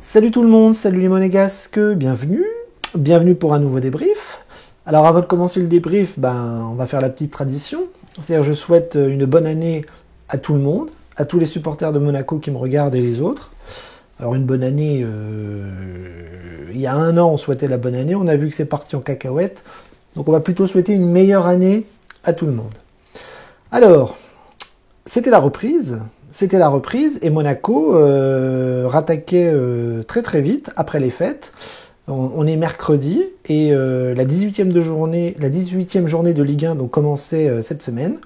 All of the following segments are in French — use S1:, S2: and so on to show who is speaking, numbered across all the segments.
S1: Salut tout le monde, salut les monégasques, bienvenue pour un nouveau débrief. Alors avant de commencer le débrief, on va faire la petite tradition. C'est-à-dire je souhaite une bonne année à tout le monde, à tous les supporters de Monaco qui me regardent et les autres. Alors une bonne année, il y a un an on souhaitait la bonne année, on a vu que c'est parti en cacahuète. Donc on va plutôt souhaiter une meilleure année à tout le monde. Alors, c'était la reprise et Monaco rattaquait très très vite après les fêtes. On est mercredi et la 18e journée de Ligue 1 donc commençait cette semaine.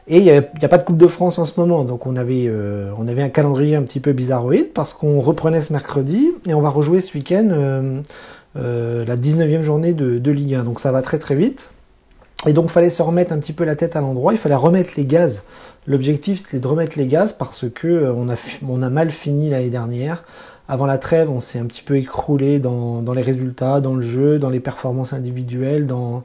S1: Et il y a pas de Coupe de France en ce moment, donc on avait un calendrier un petit peu bizarroïde parce qu'on reprenait ce mercredi et on va rejouer ce week-end la 19e journée de Ligue 1. Donc ça va très très vite. Et donc, il fallait se remettre un petit peu la tête à l'endroit, il fallait remettre les gaz. L'objectif, c'était de remettre les gaz parce que on a mal fini l'année dernière. Avant la trêve, on s'est un petit peu écroulé dans les résultats, dans le jeu, dans les performances individuelles, dans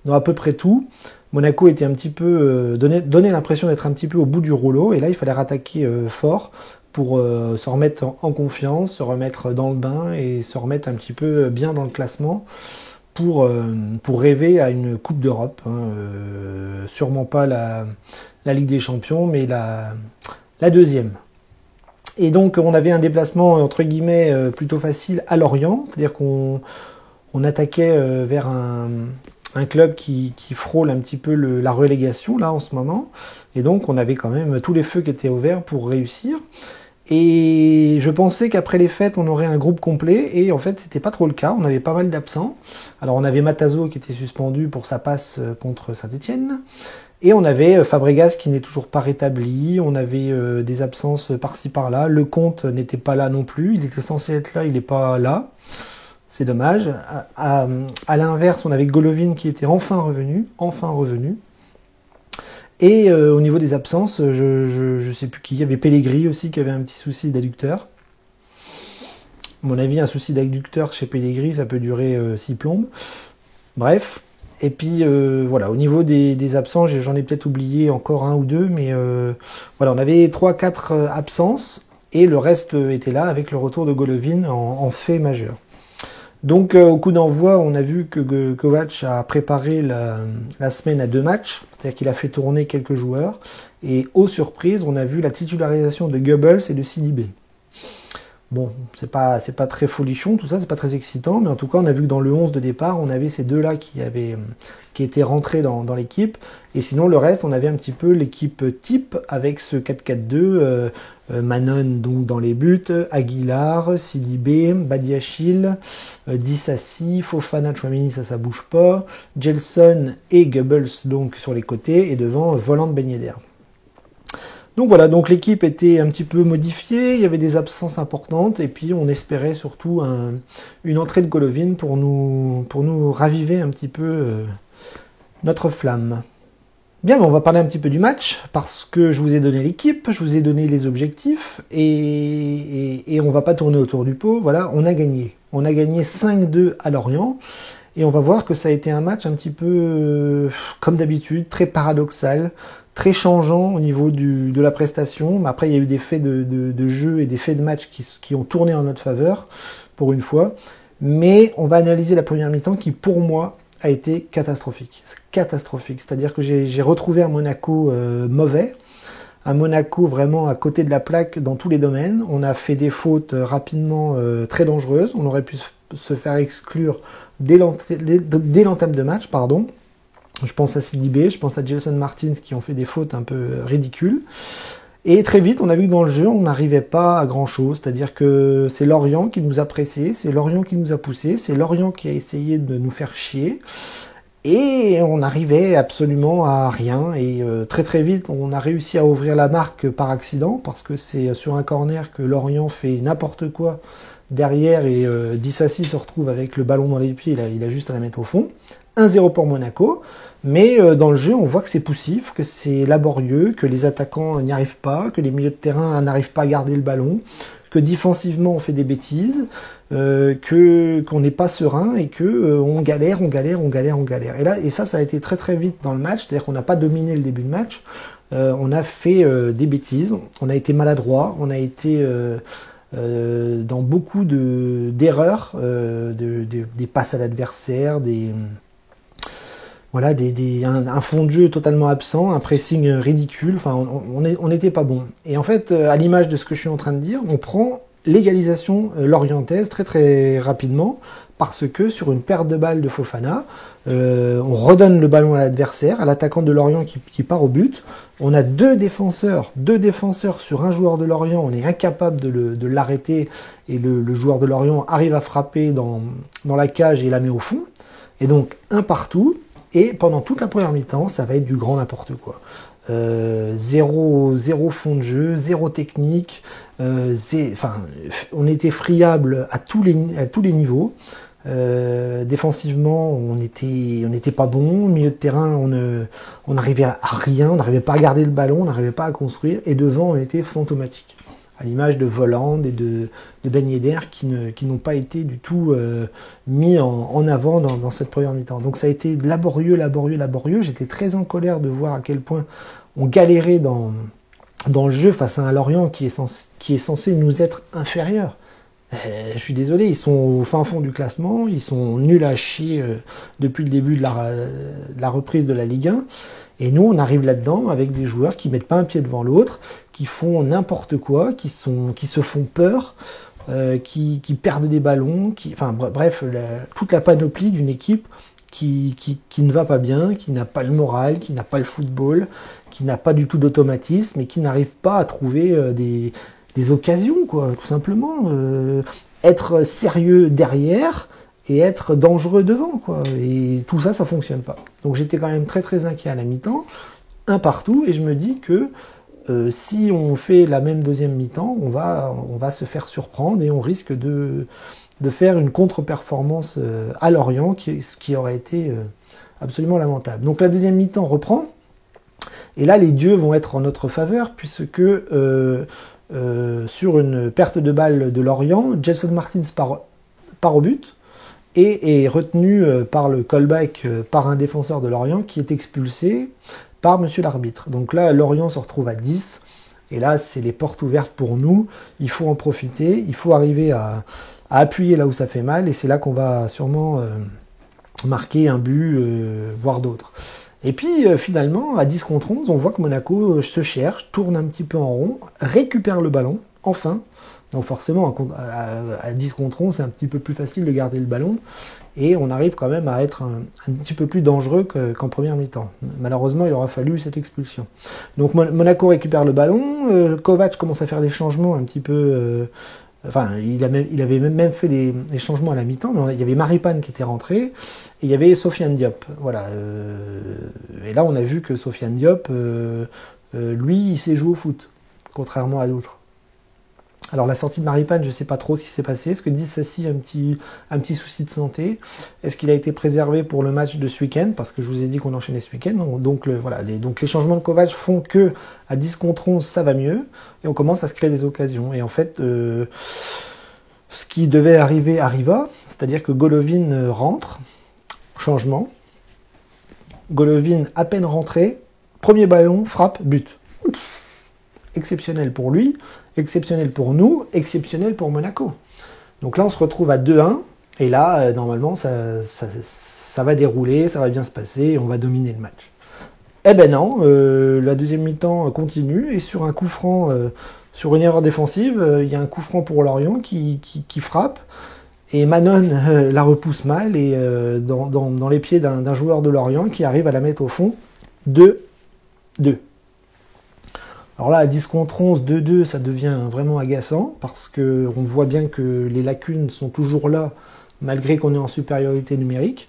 S1: à peu près tout. Monaco était un petit peu donnait l'impression d'être un petit peu au bout du rouleau, et là, il fallait rattaquer fort pour se remettre en confiance, se remettre dans le bain et se remettre un petit peu bien dans le classement. Pour rêver à une Coupe d'Europe, sûrement pas la Ligue des Champions, mais la deuxième. Et donc on avait un déplacement entre guillemets plutôt facile à Lorient, c'est-à-dire qu'on attaquait vers un club qui frôle un petit peu la relégation là en ce moment, et donc on avait quand même tous les feux qui étaient ouverts pour réussir. Et je pensais qu'après les fêtes, on aurait un groupe complet, et en fait, c'était pas trop le cas. On avait pas mal d'absents. Alors, on avait Matazo qui était suspendu pour sa passe contre Saint-Etienne, et on avait Fabregas qui n'est toujours pas rétabli. On avait des absences par-ci par-là. Lecomte n'était pas là non plus. Il était censé être là, il n'est pas là. C'est dommage. À l'inverse, on avait Golovin qui était enfin revenu. Et au niveau des absences, je sais plus qui, il y avait Pellegrini aussi qui avait un petit souci d'adducteur. À mon avis, un souci d'adducteur chez Pellegrini, ça peut durer 6 plombes. Bref, et puis voilà, au niveau des absents, j'en ai peut-être oublié encore un ou deux, mais voilà, on avait 3-4 absences, et le reste était là avec le retour de Golovin en fait majeur. Donc au coup d'envoi, on a vu que Kovac a préparé la semaine à 2 matchs, c'est-à-dire qu'il a fait tourner quelques joueurs, et aux surprises, on a vu la titularisation de Goebbels et de Sidibé. Bon, c'est pas très folichon tout ça, c'est pas très excitant, mais en tout cas, on a vu que dans le 11 de départ, on avait ces deux-là qui étaient rentrés dans l'équipe, et sinon le reste, on avait un petit peu l'équipe type avec ce 4-4-2, Manon donc dans les buts, Aguilar, Sidibé, Badiachil, Dissassi, Fofana, Tchouaméni, ça bouge pas, Gelson et Goebbels donc sur les côtés, et devant Voland, Ben Yedder. Donc voilà, donc l'équipe était un petit peu modifiée, il y avait des absences importantes, et puis on espérait surtout une entrée de Golovin pour nous raviver un petit peu notre flamme. Bien, on va parler un petit peu du match, parce que je vous ai donné l'équipe, je vous ai donné les objectifs, et on va pas tourner autour du pot. Voilà, on a gagné. On a gagné 5-2 à Lorient, et on va voir que ça a été un match un petit peu, comme d'habitude, très paradoxal, très changeant au niveau de la prestation. Après, il y a eu des faits de jeu et des faits de match qui ont tourné en notre faveur, pour une fois. Mais on va analyser la première mi-temps qui, pour moi, a été catastrophique. Catastrophique. C'est-à-dire que j'ai retrouvé un Monaco mauvais, un Monaco vraiment à côté de la plaque dans tous les domaines. On a fait des fautes rapidement très dangereuses. On aurait pu se faire exclure dès l'entame de match, pardon. Je pense à Sidibé, je pense à Gelson Martins qui ont fait des fautes un peu ridicules. Et très vite, on a vu que dans le jeu, on n'arrivait pas à grand-chose. C'est-à-dire que c'est Lorient qui nous a pressés, c'est Lorient qui nous a poussés, c'est Lorient qui a essayé de nous faire chier. Et on n'arrivait absolument à rien. Et très très vite, on a réussi à ouvrir la marque par accident, parce que c'est sur un corner que Lorient fait n'importe quoi derrière, et Dissassi se retrouve avec le ballon dans les pieds, il a juste à la mettre au fond. 1-0 pour Monaco. Mais dans le jeu, on voit que c'est poussif, que c'est laborieux, que les attaquants n'y arrivent pas, que les milieux de terrain n'arrivent pas à garder le ballon, que défensivement on fait des bêtises, qu'on n'est pas serein et que on galère. Et ça a été très très vite dans le match, c'est-à-dire qu'on n'a pas dominé le début de match, on a fait des bêtises, on a été maladroit, on a été dans beaucoup d'erreurs, des passes à l'adversaire, voilà, un fond de jeu totalement absent, un pressing ridicule, enfin on n'était pas bon. Et en fait, à l'image de ce que je suis en train de dire, on prend l'égalisation lorientaise très très rapidement, parce que sur une perte de balle de Fofana, on redonne le ballon à l'adversaire, à l'attaquant de Lorient qui part au but. On a deux défenseurs sur un joueur de Lorient, on est incapable de l'arrêter, et le joueur de Lorient arrive à frapper dans la cage et la met au fond. Et donc un partout. Et pendant toute la première mi-temps, ça va être du grand n'importe quoi. Zéro fond de jeu, zéro technique. On était friable à tous les niveaux. Défensivement, on n'était pas bon. Au milieu de terrain, on n'arrivait à rien. On n'arrivait pas à garder le ballon, on n'arrivait pas à construire. Et devant, on était fantomatique. À l'image de Volland et de Ben Yedder qui n'ont pas été du tout mis en avant dans cette première mi-temps. Donc ça a été laborieux. J'étais très en colère de voir à quel point on galérait dans le jeu face à un Lorient qui est censé nous être inférieur. Je suis désolé, ils sont au fin fond du classement, ils sont nuls à chier depuis le début de la reprise de la Ligue 1. Et nous, on arrive là-dedans avec des joueurs qui mettent pas un pied devant l'autre, qui font n'importe quoi, qui se font peur, qui perdent des ballons, bref, toute la panoplie d'une équipe qui ne va pas bien, qui n'a pas le moral, qui n'a pas le football, qui n'a pas du tout d'automatisme et qui n'arrive pas à trouver des occasions, quoi, tout simplement. Être sérieux derrière et être dangereux devant, quoi. Et tout ça, ça fonctionne pas. Donc j'étais quand même très très inquiet à la mi-temps, un partout, et je me dis que si on fait la même deuxième mi-temps, on va se faire surprendre et on risque de faire une contre-performance à Lorient, qui aurait été absolument lamentable. Donc la deuxième mi-temps reprend, et là les dieux vont être en notre faveur, puisque sur une perte de balle de Lorient, Gelson Martins part au but, et est retenu par le callback par un défenseur de Lorient qui est expulsé par monsieur l'arbitre. Donc là, Lorient se retrouve à 10, et là, c'est les portes ouvertes pour nous. Il faut en profiter, il faut arriver à appuyer là où ça fait mal, et c'est là qu'on va sûrement marquer un but, voire d'autres. Et puis finalement, à 10 contre 11, on voit que Monaco se cherche, tourne un petit peu en rond, récupère le ballon, enfin. Donc forcément, à 10 contre 11, c'est un petit peu plus facile de garder le ballon. Et on arrive quand même à être un petit peu plus dangereux qu'en première mi-temps. Malheureusement, il aura fallu cette expulsion. Donc Monaco récupère le ballon. Kovac commence à faire des changements un petit peu... il avait même fait les changements à la mi-temps, mais il y avait Maripane qui était rentré, et il y avait Sofiane Diop. Voilà. Et là, on a vu que Sofiane Diop, lui, il sait jouer au foot, contrairement à d'autres. Alors la sortie de Maripane, je ne sais pas trop ce qui s'est passé. Est-ce que Dissassi a un petit souci de santé? Est-ce qu'il a été préservé pour le match de ce week-end? Parce que je vous ai dit qu'on enchaînait ce week-end. Donc les changements de Kovac font que à 10 contre 11, ça va mieux. Et on commence à se créer des occasions. Et en fait, ce qui devait arriver arriva. C'est-à-dire que Golovin rentre. Changement. Golovin à peine rentré. Premier ballon, frappe, but. Exceptionnel pour lui, exceptionnel pour nous, exceptionnel pour Monaco. Donc là, on se retrouve à 2-1, et là, normalement, ça va dérouler, ça va bien se passer, et on va dominer le match. Eh ben non, la deuxième mi-temps continue, et sur un coup franc, sur une erreur défensive, il y a un coup franc pour Lorient qui frappe, et Manon la repousse mal, et dans les pieds d'un joueur de Lorient qui arrive à la mettre au fond, 2-2. Alors là, à 10 contre 11, 2-2, ça devient vraiment agaçant, parce qu'on voit bien que les lacunes sont toujours là, malgré qu'on est en supériorité numérique.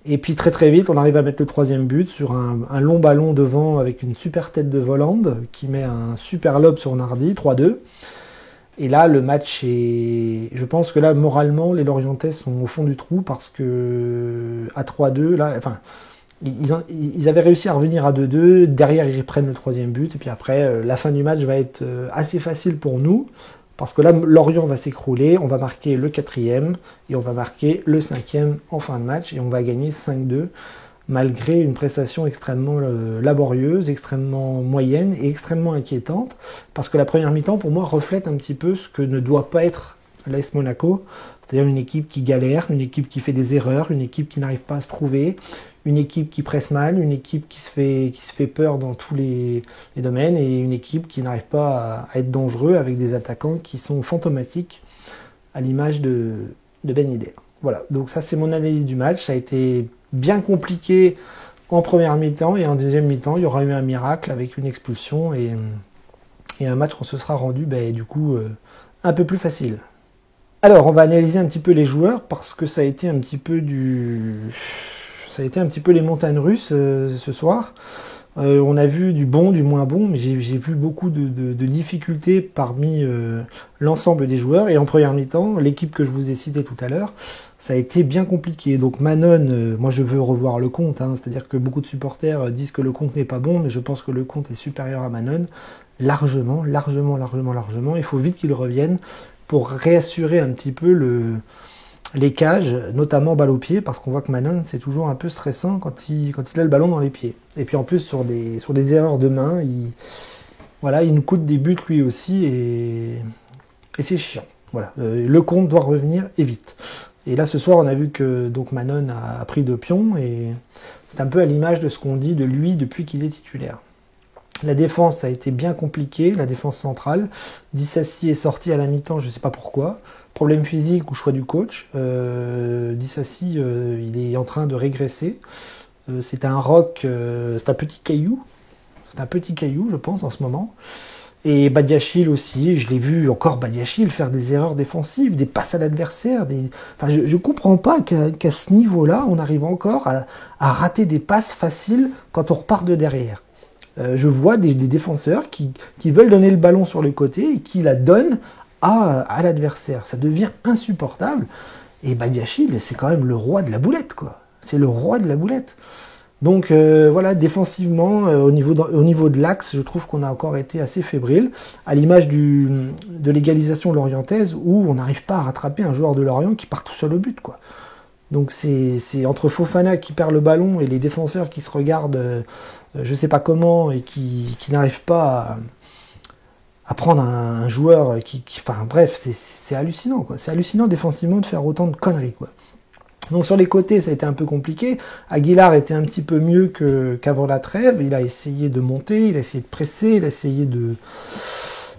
S1: Et puis très très vite, on arrive à mettre le troisième but sur un long ballon devant, avec une super tête de Volland, qui met un super lob sur Nardi, 3-2. Et là, le match est... Je pense que là, moralement, les Lorientais sont au fond du trou, parce que à 3-2, là... Enfin, ils avaient réussi à revenir à 2-2, derrière ils reprennent le troisième but, et puis après, la fin du match va être assez facile pour nous, Parce que là, Lorient va s'écrouler, on va marquer le 4e et on va marquer le 5e en fin de match et on va gagner 5-2 malgré une prestation extrêmement laborieuse, extrêmement moyenne et extrêmement inquiétante. Parce que la première mi-temps, pour moi, reflète un petit peu ce que ne doit pas être l'AS Monaco. C'est-à-dire une équipe qui galère, une équipe qui fait des erreurs, une équipe qui n'arrive pas à se trouver, une équipe qui presse mal, une équipe qui se fait peur dans tous les domaines et une équipe qui n'arrive pas à être dangereux avec des attaquants qui sont fantomatiques à l'image de Ben Yedder. Voilà, donc ça c'est mon analyse du match. Ça a été bien compliqué en première mi-temps et en deuxième mi-temps, il y aura eu un miracle avec une expulsion et un match qu'on se sera rendu du coup un peu plus facile. Alors, on va analyser un petit peu les joueurs parce que ça a été un petit peu les montagnes russes ce soir. On a vu du bon, du moins bon, mais j'ai vu beaucoup de difficultés parmi l'ensemble des joueurs. Et en première mi-temps, l'équipe que je vous ai citée tout à l'heure, ça a été bien compliqué. Donc Manon, moi je veux revoir le compte, c'est-à-dire que beaucoup de supporters disent que le compte n'est pas bon, mais je pense que le compte est supérieur à Manon, largement. Il faut vite qu'il revienne pour réassurer un petit peu les cages, notamment balle au pied, parce qu'on voit que Manon, c'est toujours un peu stressant quand il a le ballon dans les pieds. Et puis en plus, sur des erreurs de main, il nous coûte des buts lui aussi, et c'est chiant. Voilà. Le compte doit revenir et vite. Et là, ce soir, on a vu que donc Manon a pris 2 pions, et c'est un peu à l'image de ce qu'on dit de lui depuis qu'il est titulaire. La défense a été bien compliquée, la défense centrale. Dissassi est sorti à la mi-temps, je ne sais pas pourquoi. Problème physique ou choix du coach. Dissassi, il est en train de régresser. C'est un roc, c'est un petit caillou. C'est un petit caillou, je pense, en ce moment. Et Badiachil aussi, je l'ai vu encore Badiachil faire des erreurs défensives, des passes à l'adversaire. Enfin, je ne comprends pas qu'à ce niveau-là, on arrive encore à rater des passes faciles quand on repart de derrière. Je vois des défenseurs qui veulent donner le ballon sur le côté et qui la donnent à l'adversaire. Ça devient insupportable. Et Badiachil, c'est quand même le roi de la boulette, quoi. C'est le roi de la boulette. Donc voilà, défensivement, au niveau de l'axe, je trouve qu'on a encore été assez fébrile, à l'image de l'égalisation lorientaise, où on n'arrive pas à rattraper un joueur de Lorient qui part tout seul au but, quoi. Donc c'est entre Fofana qui perd le ballon et les défenseurs qui se regardent je sais pas comment et qui n'arrivent pas à prendre un joueur enfin bref, c'est hallucinant, quoi. C'est hallucinant défensivement de faire autant de conneries, quoi. Donc sur les côtés, ça a été un peu compliqué. Aguilar était un petit peu mieux qu'avant la trêve. Il a essayé de monter, il a essayé de presser, il a essayé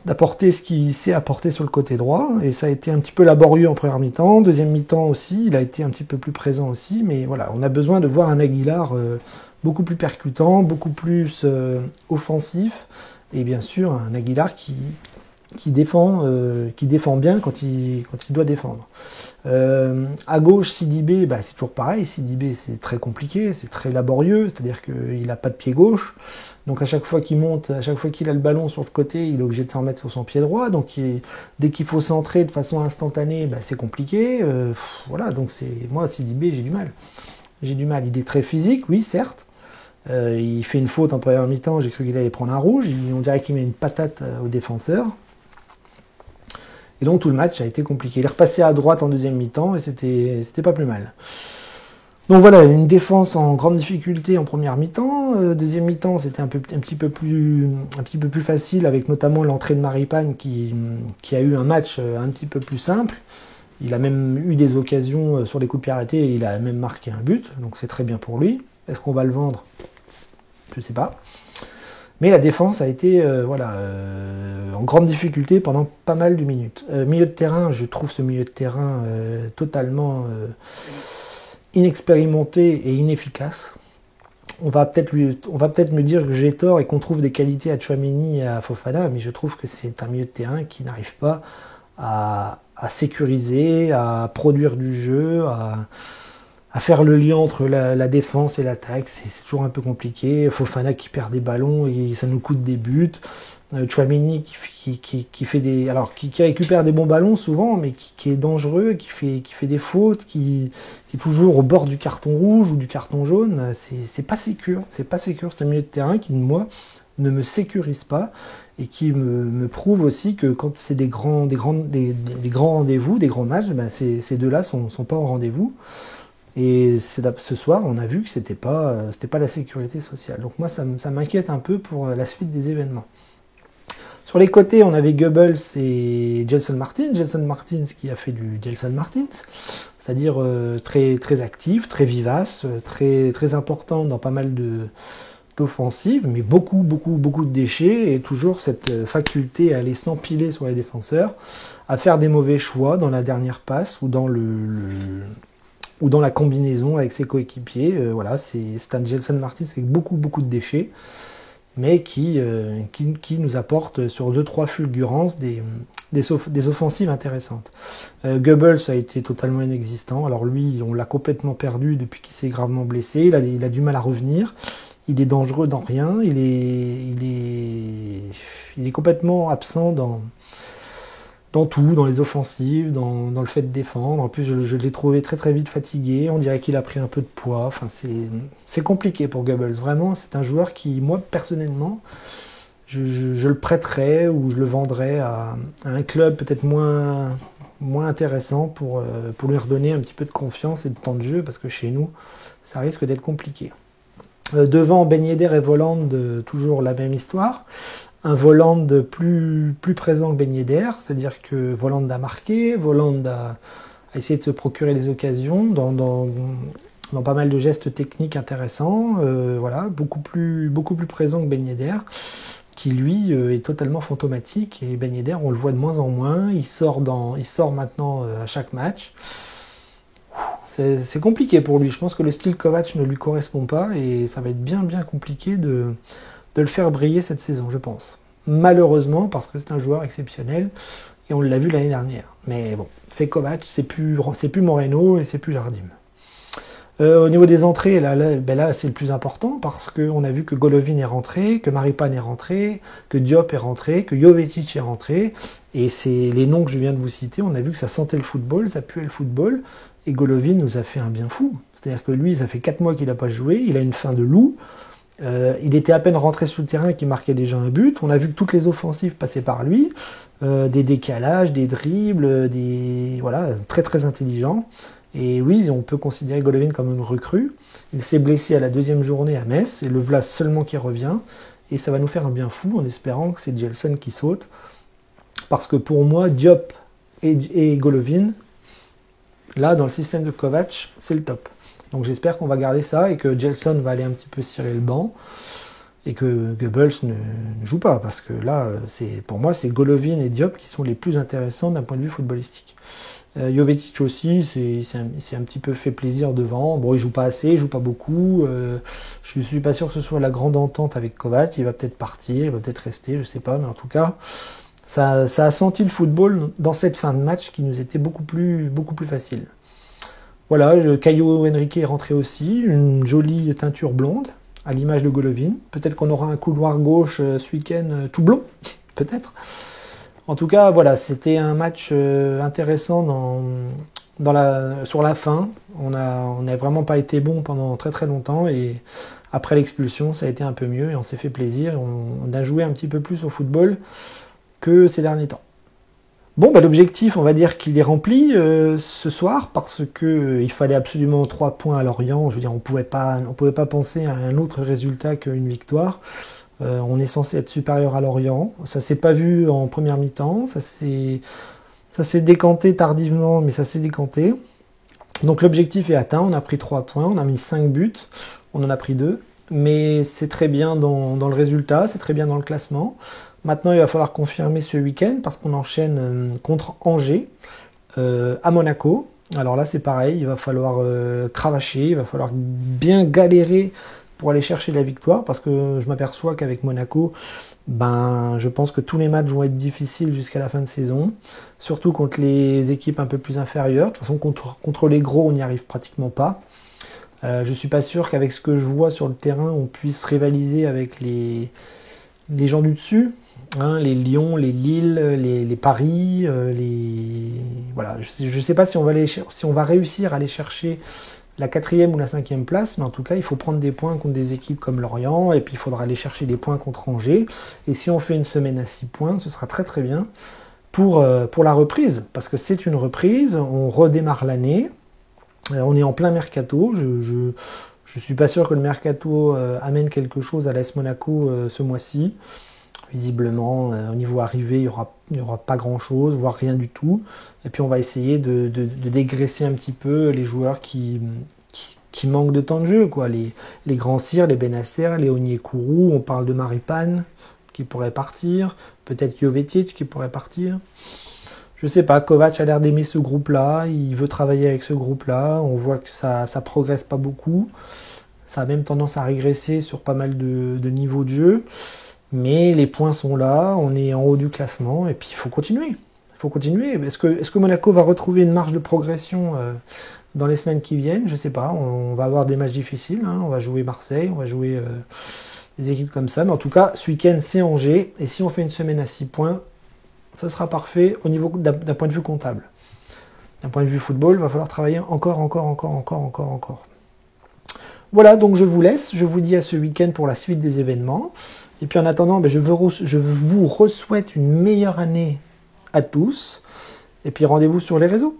S1: d'apporter ce qu'il sait apporter sur le côté droit. Et ça a été un petit peu laborieux en première mi-temps. Deuxième mi-temps aussi, il a été un petit peu plus présent aussi. Mais voilà, on a besoin de voir un Aguilar beaucoup plus percutant, beaucoup plus offensif. Et bien sûr, un Aguilar qui défend bien quand il doit défendre. À gauche, Sidibé, c'est toujours pareil. Sidibé, c'est très compliqué, c'est très laborieux, c'est-à-dire qu'il n'a pas de pied gauche. Donc à chaque fois qu'il monte, à chaque fois qu'il a le ballon sur le côté, il est obligé de s'en mettre sur son pied droit. Donc dès qu'il faut centrer de façon instantanée, c'est compliqué. Voilà, donc moi, Sidibé, j'ai du mal. Il est très physique, oui, certes. Il fait une faute en première mi-temps, j'ai cru qu'il allait prendre un rouge. On dirait qu'il met une patate au défenseur. Et donc tout le match a été compliqué. Il est repassé à droite en deuxième mi-temps et c'était pas plus mal. Donc voilà, une défense en grande difficulté en première mi-temps. Deuxième mi-temps, c'était un petit peu plus facile, avec notamment l'entrée de Maripane qui a eu un match un petit peu plus simple. Il a même eu des occasions sur les coups de pied arrêtés et il a même marqué un but. Donc c'est très bien pour lui. Est-ce qu'on va le vendre ? Je sais pas. Mais la défense a été en grande difficulté pendant pas mal de minutes. Milieu de terrain, je trouve ce milieu de terrain totalement inexpérimenté et inefficace. On va peut-être me dire que j'ai tort et qu'on trouve des qualités à Tchouaméni et à Fofana, mais je trouve que c'est un milieu de terrain qui n'arrive pas à sécuriser, à produire du jeu, à faire le lien entre la défense et l'attaque. C'est toujours un peu compliqué. Fofana qui perd des ballons et ça nous coûte des buts. Tchouaméni qui récupère des bons ballons souvent, mais qui est dangereux, qui fait des fautes, qui est toujours au bord du carton rouge ou du carton jaune. C'est pas sécure. C'est un milieu de terrain qui, moi, ne me sécurise pas et qui me prouve aussi que quand c'est des grands rendez-vous, des grands matchs, ben ces deux-là sont pas au rendez-vous. Et ce soir, on a vu que c'était pas la sécurité sociale. Donc moi, ça m'inquiète un peu pour la suite des événements. Sur les côtés, on avait Goebbels et Gelson Martins. Gelson Martins qui a fait du Gelson Martins, c'est-à-dire très, très actif, très vivace, très, très important dans pas mal d'offensives, mais beaucoup de déchets et toujours cette faculté à aller s'empiler sur les défenseurs, à faire des mauvais choix dans la dernière passe ou dans ou dans la combinaison avec ses coéquipiers. Voilà, c'est un Gelson Martins avec beaucoup de déchets, mais qui nous apporte sur 2-3 fulgurances des offensives intéressantes. Goebbels a été totalement inexistant. Alors lui, on l'a complètement perdu depuis qu'il s'est gravement blessé. Il a du mal à revenir. Il est dangereux dans rien. Il est complètement absent dans tout, dans les offensives, dans le fait de défendre. En plus, je l'ai trouvé très très vite fatigué. On dirait qu'il a pris un peu de poids. Enfin, c'est compliqué pour Goebbels. Vraiment, c'est un joueur qui, moi, personnellement, je le prêterais ou je le vendrais à un club peut-être moins intéressant pour lui redonner un petit peu de confiance et de temps de jeu, parce que chez nous, ça risque d'être compliqué. Devant Ben Yedder et Volland, toujours la même histoire. Un Volland plus présent que Ben Yedder, c'est-à-dire que Volland a marqué, Volland a essayé de se procurer les occasions dans pas mal de gestes techniques intéressants, voilà, beaucoup plus présent que Ben Yedder, qui lui est totalement fantomatique. Et Ben Yedder, on le voit de moins en moins, il sort maintenant à chaque match. C'est compliqué pour lui, je pense que le style Kovac ne lui correspond pas et ça va être bien compliqué de le faire briller cette saison, je pense. Malheureusement, parce que c'est un joueur exceptionnel, et on l'a vu l'année dernière. Mais bon, c'est Kovac, c'est plus Moreno et c'est plus Jardim. Au niveau des entrées, là c'est le plus important, parce qu'on a vu que Golovin est rentré, que Maripane est rentré, que Diop est rentré, que Jovetic est rentré, et c'est les noms que je viens de vous citer, on a vu que ça sentait le football, ça puait le football, et Golovin nous a fait un bien fou. C'est-à-dire que lui, ça fait 4 mois qu'il n'a pas joué, il a une faim de loup. Il était à peine rentré sur le terrain qu'il marquait déjà un but. On a vu que toutes les offensives passaient par lui, des décalages, des dribbles, voilà, très très intelligent. Et oui, on peut considérer Golovin comme une recrue. Il s'est blessé à la 2e journée à Metz, et le voilà seulement qui revient. Et ça va nous faire un bien fou en espérant que c'est Gelson qui saute. Parce que pour moi, Diop et Golovin, là, dans le système de Kovac, c'est le top. Donc j'espère qu'on va garder ça et que Gelson va aller un petit peu cirer le banc et que Goebbels ne joue pas. Parce que là, pour moi, c'est Golovin et Diop qui sont les plus intéressants d'un point de vue footballistique. Jovetic aussi, c'est un petit peu fait plaisir devant. Bon, il joue pas assez, il joue pas beaucoup. Je suis pas sûr que ce soit la grande entente avec Kovac. Il va peut-être partir, il va peut-être rester, je sais pas. Mais en tout cas, ça a senti le football dans cette fin de match qui nous était beaucoup plus facile. Voilà, Caio Henrique est rentré aussi, une jolie teinture blonde, à l'image de Golovin. Peut-être qu'on aura un couloir gauche ce week-end tout blond, peut-être. En tout cas, voilà, c'était un match intéressant sur la fin. On n'a vraiment pas été bon pendant très très longtemps et après l'expulsion, ça a été un peu mieux et on s'est fait plaisir. On a joué un petit peu plus au football que ces derniers temps. Bon, l'objectif, on va dire qu'il est rempli ce soir parce que il fallait absolument 3 points à Lorient. Je veux dire, on pouvait pas penser à un autre résultat qu'une victoire. On est censé être supérieur à Lorient. Ça s'est pas vu en première mi-temps. Ça s'est décanté tardivement, mais ça s'est décanté. Donc l'objectif est atteint. On a pris 3 points. On a mis 5 buts. On en a pris 2. Mais c'est très bien dans le résultat. C'est très bien dans le classement. Maintenant, il va falloir confirmer ce week-end parce qu'on enchaîne contre Angers à Monaco. Alors là, c'est pareil, il va falloir cravacher, il va falloir bien galérer pour aller chercher la victoire parce que je m'aperçois qu'avec Monaco, je pense que tous les matchs vont être difficiles jusqu'à la fin de saison, surtout contre les équipes un peu plus inférieures. De toute façon, contre les gros, on n'y arrive pratiquement pas. Je suis pas sûr qu'avec ce que je vois sur le terrain, on puisse rivaliser avec les gens du dessus. Hein, les Lyon, les Lille, les Paris, voilà. Je ne sais pas si on va réussir à aller chercher la 4e ou la 5e place, mais en tout cas, il faut prendre des points contre des équipes comme Lorient, et puis il faudra aller chercher des points contre Angers. Et si on fait une semaine à 6 points, ce sera très très bien pour la reprise, parce que c'est une reprise, on redémarre l'année, on est en plein mercato, je suis pas sûr que le mercato amène quelque chose à l'AS Monaco ce mois-ci. Visiblement, au niveau arrivé, il y aura pas grand-chose, voire rien du tout. Et puis on va essayer de dégraisser un petit peu les joueurs qui manquent de temps de jeu, quoi. Les grands Cyr, les Benasser, les Onyekuru, on parle de Maripane qui pourrait partir, peut-être Jovetic qui pourrait partir. Je sais pas, Kovac a l'air d'aimer ce groupe-là, il veut travailler avec ce groupe-là, on voit que ça progresse pas beaucoup, ça a même tendance à régresser sur pas mal de niveaux de jeu, mais les points sont là, on est en haut du classement, et puis il faut continuer. Il faut continuer. Est-ce que Monaco va retrouver une marge de progression dans les semaines qui viennent? Je sais pas, on va avoir des matchs difficiles, hein. On va jouer Marseille, on va jouer des équipes comme ça, mais en tout cas, ce week-end c'est Angers, et si on fait une semaine à 6 points, ça sera parfait au niveau d'un point de vue comptable. D'un point de vue football, il va falloir travailler encore. Voilà, donc je vous laisse. Je vous dis à ce week-end pour la suite des événements. Et puis en attendant, je vous souhaite une meilleure année à tous. Et puis rendez-vous sur les réseaux.